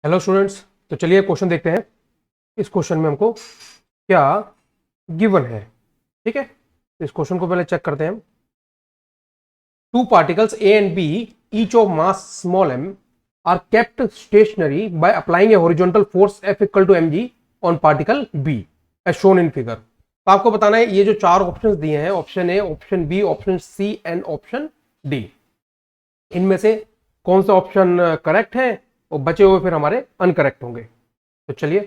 Hello students. तो चलिए question देखते हैं। इस क्वेश्चन में हमको क्या गिवन है, ठीक है। तो इस क्वेश्चन को पहले चेक करते हैं हम। Two particles A and B each of mass small m are kept stationary by applying a horizontal force F equal to m g on particle B as shown in figure. तो आपको बताना है ये जो चार ऑप्शंस दिए हैं, option A, option B, option C and option D, इनमें से कौन सा ऑप्शन करेक्ट है और बचे हुए फिर हमारे अनकरेक्ट होंगे। तो चलिए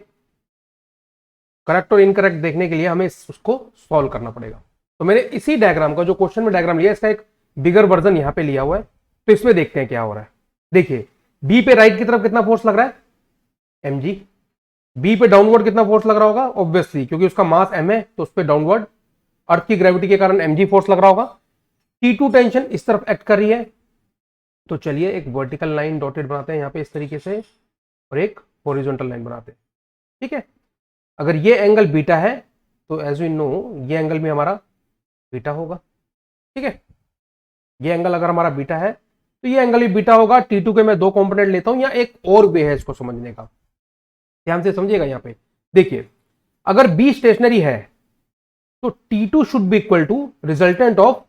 करेक्ट और इनकरेक्ट देखने के लिए हमें उसको सॉल्व करना पड़ेगा। तो मैंने इसी डायग्राम का जो क्वेश्चन में डायग्राम लिया, इसका एक बिगर वर्जन यहां पे लिया हुआ है। तो इसमें देखते हैं क्या हो रहा है। देखिए बी पे राइट की तरफ कितना फोर्स लग रहा है, एम जी। बी पे डाउनवर्ड कितना फोर्स लग रहा होगा, ऑब्वियसली क्योंकि उसका मास एम है तो उस पर डाउनवर्ड अर्थ की ग्रेविटी के कारण एम जी फोर्स लग रहा होगा। T2 टेंशन इस तरफ एक्ट कर रही है। तो चलिए एक वर्टिकल लाइन डॉटेड बनाते हैं यहां पे इस तरीके से और एक हॉरिजॉन्टल लाइन बनाते हैं, ठीक है। अगर ये एंगल बीटा है तो एज वी नो ये एंगल भी हमारा बीटा होगा, ठीक है। ये एंगल अगर हमारा बीटा है तो ये एंगल भी बीटा होगा। T2 के मैं दो कंपोनेंट लेता हूं, या एक और वे है इसको समझने का, ध्यान से समझिएगा। यहां पे देखिए अगर B स्टेशनरी है तो T2 should be equal to resultant of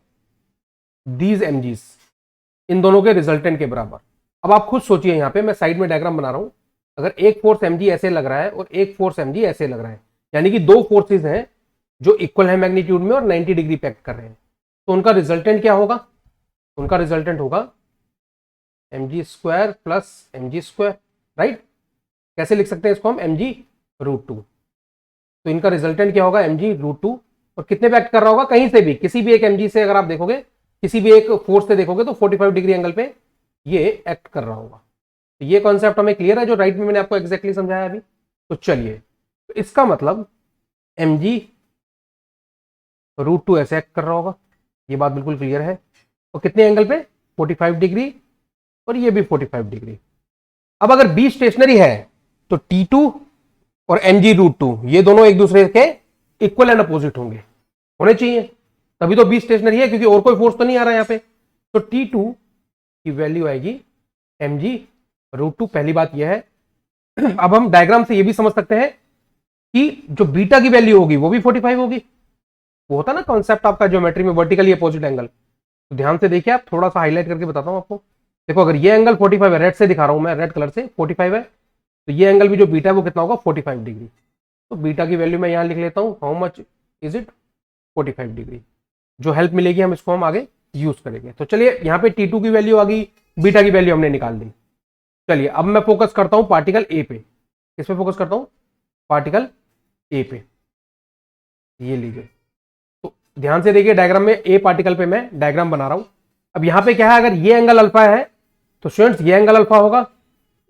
these MGs, इन दोनों के रिजल्टेंट के बराबर। अब आप खुद सोचिए, यहां पे मैं साइड में डायग्राम बना रहा हूं। अगर एक फोर्स mg ऐसे लग रहा है और एक फोर्स mg ऐसे लग रहा है, यानी कि दो फोर्सेस हैं जो इक्वल है मैग्नीट्यूड में और 90 डिग्री पे एक्ट कर रहे हैं, तो उनका रिजल्टेंट क्या होगा, उनका रिजल्टेंट होगा mg square plus mg square, right. कैसे लिख सकते हैं इसको हम, mg√2। तो इनका रिजल्टेंट क्या होगा, mg√2। और कितने पे एक्ट कर रहा होगा, कहीं से भी, किसी भी एक mg से अगर आप देखोगे, किसी भी एक फोर्स से देखोगे तो 45 डिग्री एंगल पे ये एक्ट कर रहा होगा। तो ये कॉन्सेप्ट हमें क्लियर है जो राइट में मैंने आपको एग्जैक्टली समझाया अभी। तो चलिए, तो इसका मतलब mg√2 ऐसे एक्ट कर रहा होगा, ये बात बिल्कुल क्लियर है। और कितने एंगल पे, 45 डिग्री, और ये भी 45 डिग्री। अब अगर बी स्टेशनरी है तो T2 और mg√2 ये दोनों एक दूसरे के इक्वल एंड अपोजिट होने चाहिए, तभी तो बी स्टेशनरी है, क्योंकि और कोई फोर्स तो नहीं आ रहा है यहां पे। तो T2 की वैल्यू आएगी mg√2, पहली बात यह है। अब हम डायग्राम से यह भी समझ सकते हैं कि जो बीटा की वैल्यू होगी वो भी 45 होगी। वो होता ना कॉन्सेप्ट आपका ज्योमेट्री में, वर्टिकली अपोजिट एंगल। तो ध्यान से देखिए, आप थोड़ा सा हाईलाइट करके बताता हूं आपको। देखो अगर ये एंगल 45 है, रेड से दिखा रहा हूं मैं, रेड कलर से 45 है, तो ये एंगल भी जो बीटा है वो कितना होगा, 45 डिग्री। तो बीटा की वैल्यू मैं यहां लिख लेता हूं, how much is it, 45 degree. जो हेल्प मिलेगी हम इसको हम आगे यूज करेंगे। तो चलिए यहाँ पे T2 की वैल्यू आ गई, बीटा की वैल्यू हमने निकाल दी। चलिए अब मैं फोकस करता हूं पार्टिकल ए पे। किस पे फोकस करता हूं, पार्टिकल ए पे। ये लीजिए, तो ध्यान से देखिए डायग्राम में ए पार्टिकल पे मैं डायग्राम बना रहा हूं। अब यहां पे क्या है, अगर ये एंगल अल्फा है तो स्टूडेंट्स ये एंगल अल्फा होगा,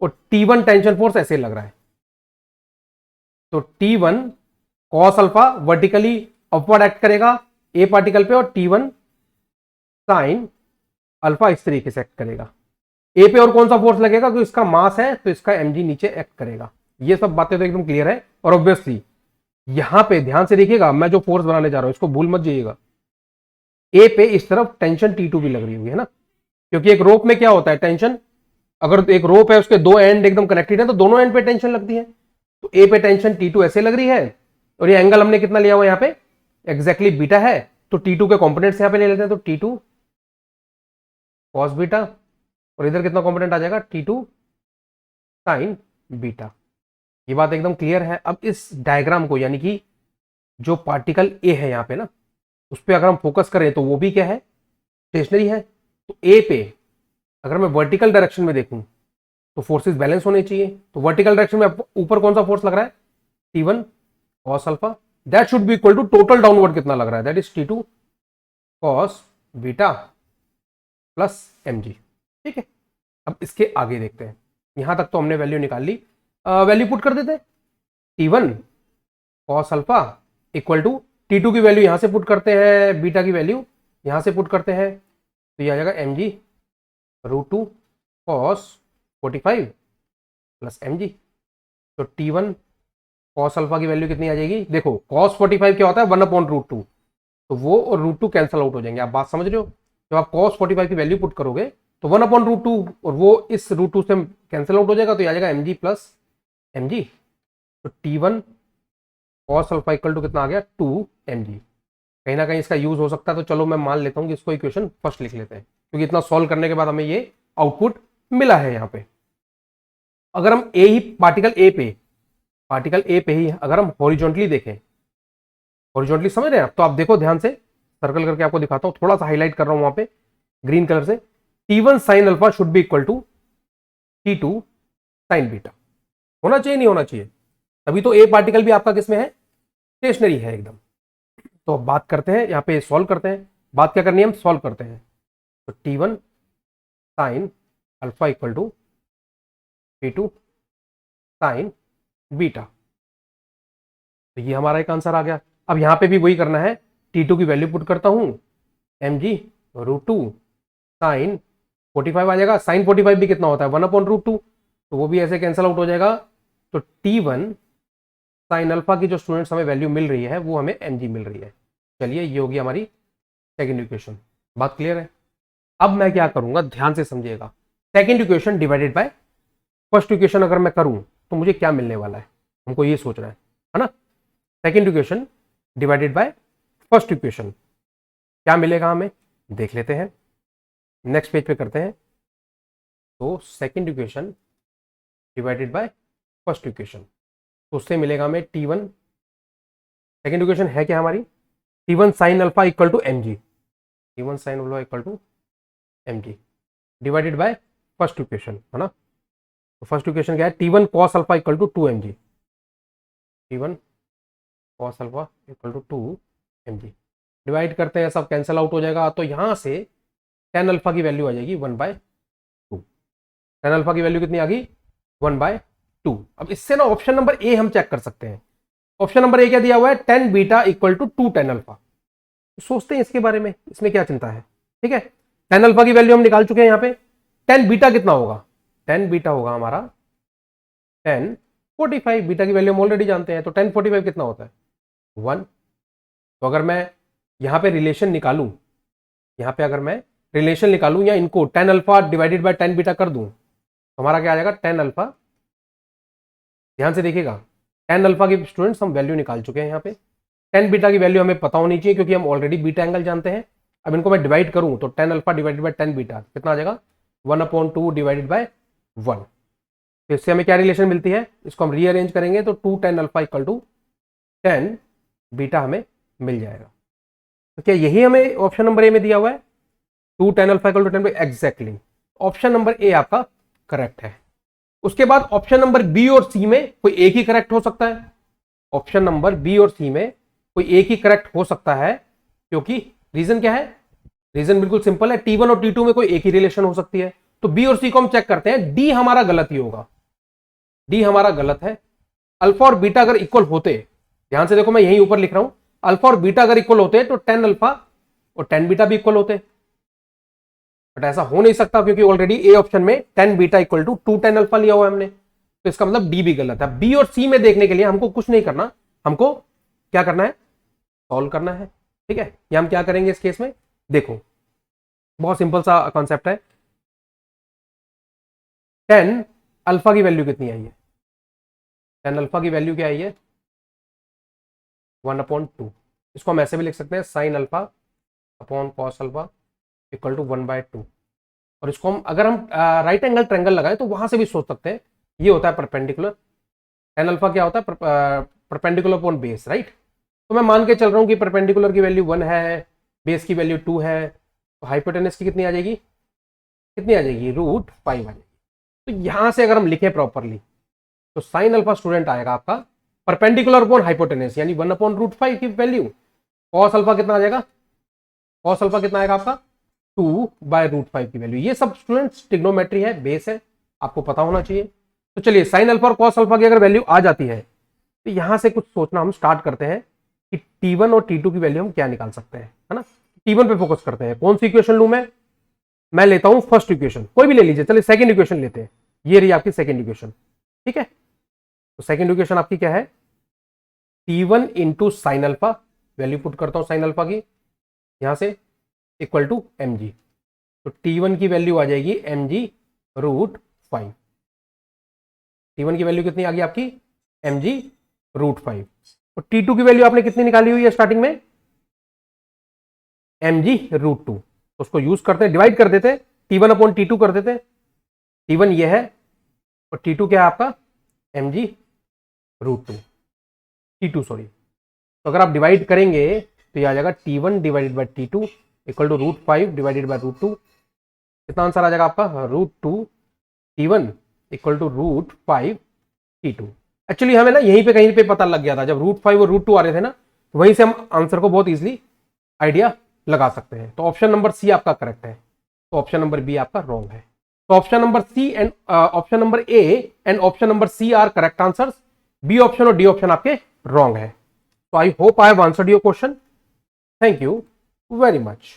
और T1 टेंशन फोर्स ऐसे लग रहा है। तो T1 cos alpha vertically upward act करेगा ए पार्टिकल पे, और T1 साइन अल्फा इस तरीके से एक्ट करेगा। ए पे और कौन सा फोर्स लगेगा, क्योंकि इसका मास है तो इसका mg नीचे एक्ट करेगा। ये सब बातें तो एकदम क्लियर है। और ऑब्वियसली यहां पे ध्यान से देखिएगा, मैं जो फोर्स बनाने जा रहा हूं इसको भूल मत जाइएगा। ए पे इस तरफ टेंशन T2 भी लग रही होगी, है ना, क्योंकि एक रोप में क्या होता है, टेंशन, अगर एक रोप है उसके दो एंड एकदम कनेक्टेड है तो दोनों एंड पे टेंशन लगती है। तो ए पे टेंशन T2 ऐसे लग रही है, और ये एंगल हमने कितना लिया हुआ यहाँ पे, एग्जैक्टली बीटा है। तो T2 के कॉम्पोनेंट्स यहाँ पे ले लेते हैं, तो T2 कॉस बीटा, और इधर कितना कॉम्पोनेंट आ जाएगा, T2 साइन बीटा। ये बात एकदम क्लियर है। अब इस डायग्राम को, यानी कि जो पार्टिकल ए है यहाँ पे ना, उस पर अगर हम फोकस करें तो वो भी क्या है, स्टेशनरी है। तो ए पे अगर मैं वर्टिकल डायरेक्शन में देखूं तो फोर्सेस बैलेंस होने चाहिए। तो वर्टिकल डायरेक्शन में ऊपर कौन सा फोर्स लग रहा है, T1 cos alpha, that should be equal to total downward कितना लग रहा है, that is T2 cos beta plus mg, ठीक है। अब इसके आगे देखते हैं, यहां तक तो हमने वैल्यू निकाल ली। वैल्यू पुट कर देते हैं, T1 cos alpha equal to T2 की वैल्यू यहां से पुट करते हैं, बीटा की वैल्यू यहां से पुट करते हैं, तो ये आ जाएगा mg√2 कॉस 45 प्लस mg। तो T1 कॉस अल्फा की वैल्यू कितनी आ जाएगी, देखो कॉस 45 क्या होता है, 1/√2, तो वो और √2 कैंसल आउट हो जाएंगे। आप बात समझ रहे हो, जब आप कॉस 45 की वैल्यू पुट करोगे तो 1/√2 और वो इस √2 से कैंसिल आउट हो जाएगा, तो ये आ जाएगा mg प्लस mg। तो T1 cos alpha equal to कितना आ गया 2mg। कहीं ना कहीं इसका यूज हो सकता है, तो चलो मैं मान लेता हूं कि इसको इक्वेशन फर्स्ट लिख लेते हैं, क्योंकि इतना सॉल्व करने के बाद हमें ये आउटपुट मिला है यहाँ पे। अगर हम ए ही पार्टिकल ए पे ही अगर हम हॉरिजॉन्टली देखें, हॉरिजॉन्टली समझ रहे हैं आप, तो आप देखो ध्यान से, सर्कल करके आपको दिखाता हूं, थोड़ा सा हाईलाइट कर रहा हूं वहां पे ग्रीन कलर से। T1 sine alpha should be equal to T2 sine beta, होना चाहिए नहीं होना चाहिए, तभी तो ए पार्टिकल भी आपका किसमें है, स्टेशनरी है एकदम। तो अब बात करते हैं यहाँ पे, सॉल्व करते हैं, बात क्या करनी है, हम सॉल्व करते हैं। तो T1 sine alpha equal to T2 sine beta, तो ये हमारा एक आंसर आ गया। अब यहां पे भी वही करना है, T2 की वैल्यू पुट करता हूं, mg √2 साइन 45 आ जाएगा। साइन 45 भी कितना होता है 1/√2, तो वो भी ऐसे कैंसिल आउट हो जाएगा। तो T1 साइन अल्फा की जो स्टूडेंट्स हमें वैल्यू मिल रही है वो हमें mg मिल रही है। चलिए ये होगी हमारी सेकेंड इक्वेशन। बात क्लियर है? अब मैं क्या करूंगा, ध्यान से समझिएगा। Second equation divided by first equation अगर मैं करूं तो मुझे क्या मिलने वाला है, हमको ये सोचना है ना। Second equation divided by first equation क्या मिलेगा हमें, देख लेते हैं। नेक्स्ट पेज पे करते हैं। तो second equation divided by first equation, तो उससे मिलेगा हमें T1, सेकेंड इक्वेशन है क्या हमारी, T1 sine alpha equal to mg, T1 sine alpha equal to mg divided by first equation, है ना। तो फर्स्ट इक्वेशन क्या है, T1 cos alpha equal to 2mg, T1 cos alpha equal to 2mg। Divide करते हैं, सब cancel out हो जाएगा, तो यहां से tan अल्फा की वैल्यू आ जाएगी 1/2। tan अल्फा की वैल्यू कितनी आ गई 1/2। अब इससे ना ऑप्शन नंबर ए हम चेक कर सकते हैं। ऑप्शन नंबर ए क्या दिया हुआ है, tan beta equal to 2 tan alpha. सोचते हैं इसके बारे में, इसमें क्या चिंता है, ठीक है। tan अल्फा की वैल्यू हम निकाल चुके हैं यहाँ पे। tan बीटा कितना होगा, tan बीटा होगा हमारा tan 45, बीटा की वैल्यू हम ऑलरेडी जानते हैं, तो tan 45 कितना होता है 1। तो अगर मैं यहाँ पे रिलेशन निकालूं, यहाँ पे अगर मैं रिलेशन निकालूं या इनको tan alpha divided by tan beta कर दूं, तो हमारा क्या आ जाएगा tan अल्फा। ध्यान से देखिएगा, tan अल्फा की स्टूडेंट्स हम वैल्यू निकाल चुके हैं यहाँ पे। tan बीटा की वैल्यू हमें पता होनी चाहिए, क्योंकि हम ऑलरेडी बीटा एंगल जानते हैं। अब इनको मैं डिवाइड करूं तो tan alpha divided by tan beta कितना आ जाएगा 1/2 डिवाइडेड बाय 1। तो इससे हमें क्या रिलेशन मिलती है, इसको हम रीअरेंज करेंगे तो 2 tan alpha equal to tan beta हमें मिल जाएगा। तो क्या यही हमें ऑप्शन नंबर ए में दिया हुआ है, 2 tan alpha equal to 10। Exactly option number A आपका करेक्ट है। उसके बाद ऑप्शन नंबर बी और सी में कोई एक ही करेक्ट हो सकता है। ऑप्शन नंबर बी और सी में कोई एक ही करेक्ट हो सकता है, क्योंकि रीजन क्या है, रीजन बिल्कुल सिंपल है, T1 और T2 में कोई एक ही रिलेशन हो सकती है। तो बी और सी को हम चेक करते हैं, डी हमारा गलत ही होगा, डी हमारा गलत है। अल्फा और बीटा अगर इक्वल होते, ध्यान से देखो मैं यहीं ऊपर लिख रहा हूं, अल्फा और बीटा अगर इक्वल होते तो tan अल्फा और tan बीटा भी इक्वल होते, बट ऐसा हो नहीं सकता, क्योंकि ऑलरेडी ए ऑप्शन में tan beta equal to 2 tan alpha लिया हुआ है हमने। तो इसका मतलब डी भी गलत है। बी और सी में देखने के लिए हमको कुछ नहीं करना, हमको क्या करना है, सॉल्व करना है, ठीक है। ये हम क्या करेंगे इस केस में, देखो बहुत सिंपल सा कॉन्सेप्ट है। tan अल्फा की वैल्यू कितनी आई है, tan अल्फा की वैल्यू क्या आई है 1/2। इसको हम ऐसे भी लिख सकते हैं, sine alpha upon cos alpha equal to 1/2। और इसको हम अगर हम राइट एंगल ट्रायंगल लगाएं तो वहां से भी सोच सकते हैं, ये होता है परपेंडिकुलर। tan अल्फा क्या होता है, परपेंडिकुलर अपॉन बेस, राइट। तो मैं मान के चल रहा हूं कि परपेंडिकुलर की वैल्यू 1 है, बेस की वैल्यू 2 है, तो हाइपोटेनस की कितनी आ जाएगी, कितनी आ जाएगी √5 आ जाएगी। तो यहां से अगर हम लिखें प्रॉपरली तो साइन अल्फा स्टूडेंट आएगा आपका परपेंडिकुलर अपॉन हाइपोटेनस, यानी 1/√5 की वैल्यू। कॉस अल्फा कितना आ जाएगा, कॉस अल्फा कितना आएगा आपका 2/√5 की वैल्यू। ये सब स्टूडेंट्स ट्रिग्नोमेट्री है, बेस है, आपको पता होना चाहिए। तो चलिए साइन अल्फा और कॉस अल्फा की अगर वैल्यू आ जाती है तो यहां से कुछ सोचना हम स्टार्ट करते हैं कि T1 और T2 की वैल्यू हम क्या निकाल सकते हैं, है ना। T1 पे फोकस करते हैं। कौन सी इक्वेशन लूं मैं लेता हूं फर्स्ट इक्वेशन, कोई भी ले लीजिए, चलिए सेकंड इक्वेशन लेते हैं। ये रही आपकी सेकंड इक्वेशन, ठीक है। तो सेकंड इक्वेशन आपकी क्या है, T1 into sine alpha, value put करता हूं साइन अल्फा की यहां से, इक्वल टू mg। तो T1 की वैल्यू आ जाएगी mg√5। T1 की वैल्यू कितनी आ गई आपकी mg√5। और T2 की वैल्यू आपने कितनी निकाली हुई है स्टार्टिंग में mg√2। तो उसको यूज करते हैं, डिवाइड कर देते हैं, T1/T2 कर देते हैं। T1 ये है और T2 क्या है आपका mg√2, T2 सॉरी। तो अगर आप डिवाइड करेंगे तो ये आ जाएगा T1 divided by T2 equal to √5 divided by √2। कितना आंसर आ जाएगा आपका √2 T1 equal to √5 T2। Actually हमें ना यहीं पे कहीं पे पता लग गया था, जब √5 और √2 आ रहे थे ना, तो वहीं से हम आंसर को बहुत इजीली आइडिया लगा सकते हैं। तो ऑप्शन नंबर सी आपका करेक्ट है, तो ऑप्शन नंबर बी आपका रॉन्ग है। तो option number C and option number A and option number C are correct answers. B option और डी ऑप्शन आपके रॉन्ग है। तो I hope I have answered your question. Thank you very much.